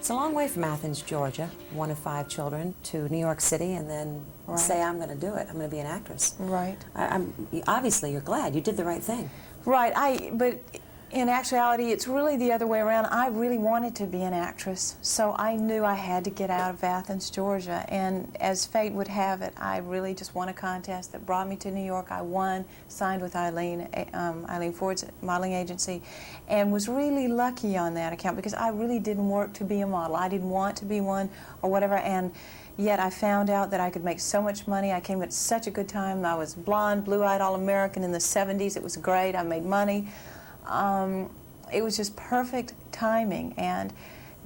It's a long way from Athens, Georgia, one of 5 children, to New York City, and then say, I'm going to do it. I'm going to be an actress. Right. Obviously, you're glad. You did the right thing. Right. But in actuality, it's really the other way around. I really wanted to be an actress, so I knew I had to get out of Athens, Georgia. And as fate would have it, I really just won a contest that brought me to New York. I won, signed with Eileen Ford Modeling Agency, and was really lucky on that account because I really didn't work to be a model. I didn't want to be one or whatever, and yet I found out that I could make so much money. I came at such a good time. I was blonde, blue-eyed, all-American in the 70s. It was great. I made money. It was just perfect timing, and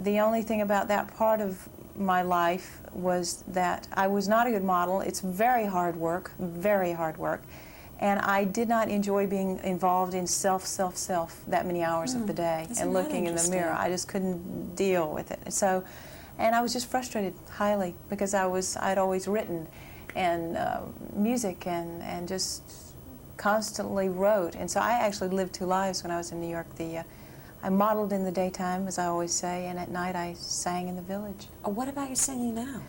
the only thing about that part of my life was that I was not a good model. It's very hard work, and I did not enjoy being involved in self that many hours of the day and looking in the mirror. I just couldn't deal with it. So, and I was just frustrated highly because I'd always written and music and just constantly wrote, and so I actually lived 2 lives when I was in New York. I modeled in the daytime, as I always say, and at night I sang in the Village. Oh, what about your singing now?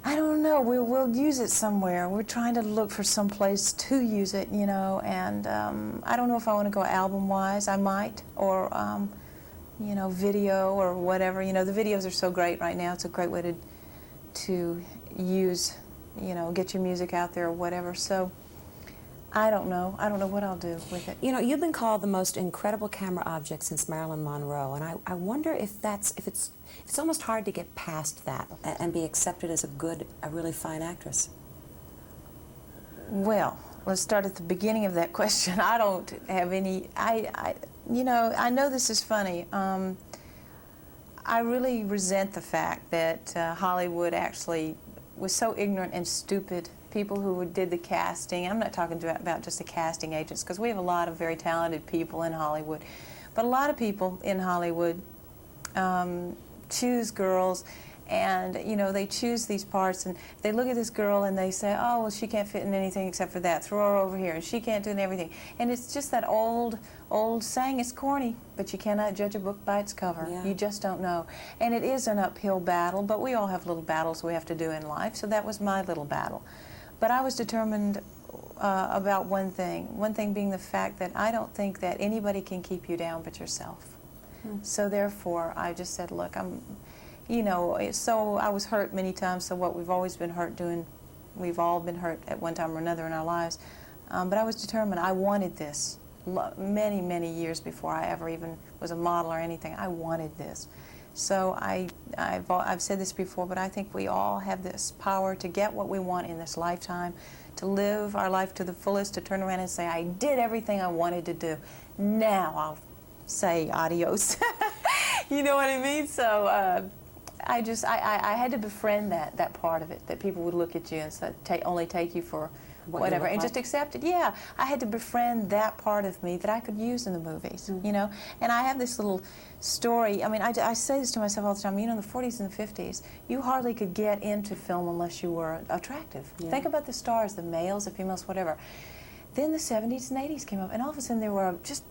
I don't know. We'll use it somewhere. We're trying to look for some place to use it, you know, and I don't know if I want to go album-wise. I might, or you know, video or whatever. You know, the videos are so great right now. It's a great way to use, you know, get your music out there or whatever. So I don't know. I don't know what I'll do with it. You know, you've been called the most incredible camera object since Marilyn Monroe, and I wonder if it's almost hard to get past that and be accepted as a really fine actress. Well, let's start at the beginning of that question. I don't have any. You know, I know this is funny. I really resent the fact that Hollywood actually was so ignorant and stupid. People who did the casting, I'm not talking about just the casting agents, because we have a lot of very talented people in Hollywood, but a lot of people in Hollywood choose girls, and you know, they choose these parts, and they look at this girl and they say, oh, well, she can't fit in anything except for that, throw her over here, and she can't do everything. And it's just that old saying. It's corny, but you cannot judge a book by its cover. Yeah. You just don't know. And it is an uphill battle, but we all have little battles we have to do in life, so that was my little battle. But I was determined about one thing being the fact that I don't think that anybody can keep you down but yourself. So therefore, I just said, look, you know, so I was hurt many times, so what we've always been hurt doing, we've all been hurt at one time or another in our lives. But I was determined. I wanted this many, many years before I ever even was a model or anything. I wanted this. So I've said this before, but I think we all have this power to get what we want in this lifetime, to live our life to the fullest, to turn around and say, I did everything I wanted to do. Now I'll say adios. You know what I mean? So I had to befriend that part of it, that people would look at you and say, only take you for whatever, and just accept it. Yeah, I had to befriend that part of me that I could use in the movies, you know. And I have this little story. I mean, I say this to myself all the time. You know, in the 40s and the 50s, you hardly could get into film unless you were attractive. Yeah. Think about the stars, the males, the females, whatever. Then the 70s and 80s came up, and all of a sudden there were just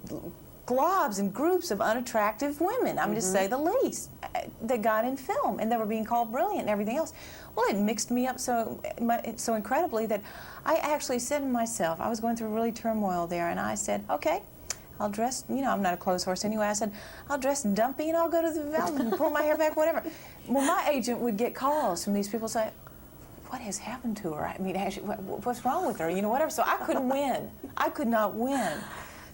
globs and groups of unattractive women, I'm just say the least, that got in film, and they were being called brilliant and everything else. Well, it mixed me up so incredibly that I actually said to myself, I was going through really turmoil there, and I said, okay, I'll dress, you know, I'm not a clothes horse anyway. I said, I'll dress dumpy and I'll go to the Velvet and pull my hair back, whatever. Well, my agent would get calls from these people saying, what has happened to her? I mean, actually, what's wrong with her? You know, whatever. So I couldn't win. I could not win.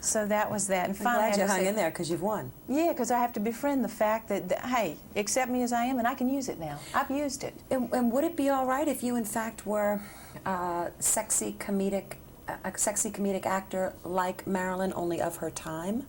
So that was that. And finally, I'm glad you hung in there because you've won. Yeah, because I have to befriend the fact that, hey, accept me as I am, and I can use it now. I've used it. And would it be all right if you, in fact, were a sexy comedic actor like Marilyn, only of her time?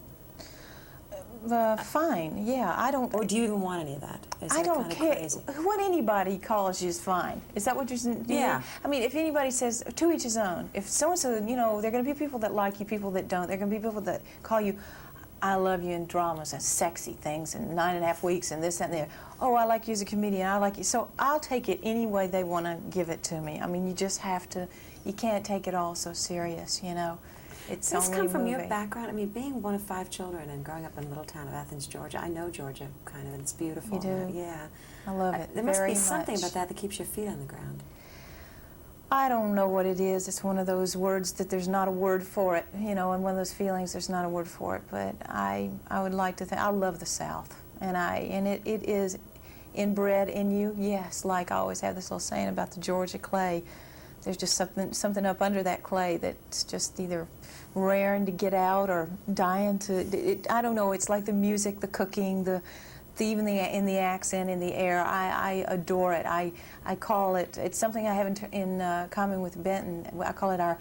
Fine, yeah. I don't. Or do you even want any of that? I don't care. Crazy? What anybody calls you is fine. Is that what you're saying? Yeah. I mean, if anybody says, to each his own. If someone says, you know, there are going to be people that like you, people that don't. There are going to be people that call you, I love you in dramas and sexy things and 9.5 weeks and this, that, and the other. Oh, I like you as a comedian. I like you. So I'll take it any way they want to give it to me. I mean, you just have to. You can't take it all so serious, you know. It's Does this only come from moving. your background? I mean, being one of 5 children and growing up in the little town of Athens, Georgia, I know Georgia kind of, and it's beautiful. You do? Yeah. I love it There must very be something much. about that that keeps your feet on the ground. I don't know what it is. It's one of those words that there's not a word for it, you know, and one of those feelings there's not a word for it. But I would like to think, I love the South, and it is inbred in you, yes. Like I always have this little saying about the Georgia clay. There's just something up under that clay that's just either raring to get out or dying to. I don't know. It's like the music, the cooking, even in the accent, in the air. I adore it. I call it. It's something I have in common with Benton. I call it our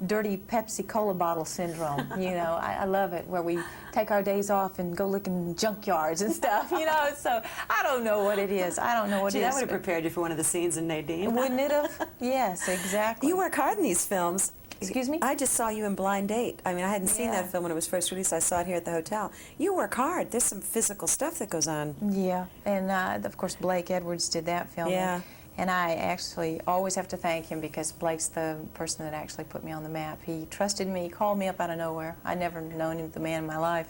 dirty Pepsi Cola bottle syndrome. You know, I love it, where we take our days off and go look in junkyards and stuff. You know, so I don't know what it is. I don't know what Gee, it is. that would have prepared you for one of the scenes in Nadine. Wouldn't it have? Yes, exactly. You work hard in these films. Excuse me? I just saw you in Blind Date. I mean, I hadn't seen Yeah. that film when it was first released. I saw it here at the hotel. You work hard. There's some physical stuff that goes on. Yeah, and of course Blake Edwards did that film. Yeah. And I actually always have to thank him, because Blake's the person that actually put me on the map. He trusted me, called me up out of nowhere. I'd never known him, the man in my life.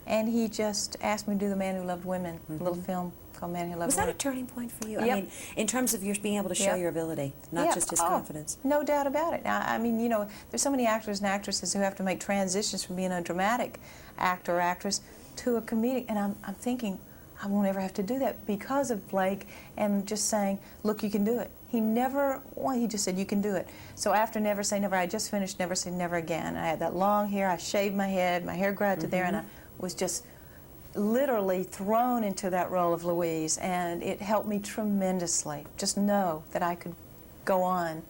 And he just asked me to do The Man Who Loved Women, a little film called Man Who Loved Was that Women. a turning point for you? Yep. I mean, in terms of your being able to show Yep. your ability, not Yeah. just his Oh, confidence. No doubt about it. I mean, you know, there's so many actors and actresses who have to make transitions from being a dramatic actor or actress to a comedic, and I'm thinking, I won't ever have to do that because of Blake, and just saying, look, you can do it. He never, well, he just said, you can do it. So after Never Say Never, I just finished Never Say Never Again. I had that long hair, I shaved my head, my hair grew out to there, and I was just literally thrown into that role of Louise, and it helped me tremendously. Just know that I could go on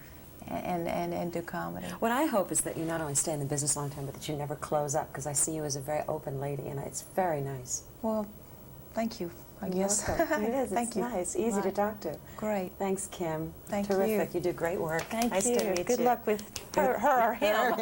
and do comedy. What I hope is that you not only stay in the business a long time, but that you never close up, because I see you as a very open lady, and it's very nice. Well, thank you, I guess. It is. Thank It's you. nice. Easy to Right. talk to. Great. Thanks, Kim. Thank Terrific. you. You did great work. Thank nice you. to meet Good you. luck with her or him.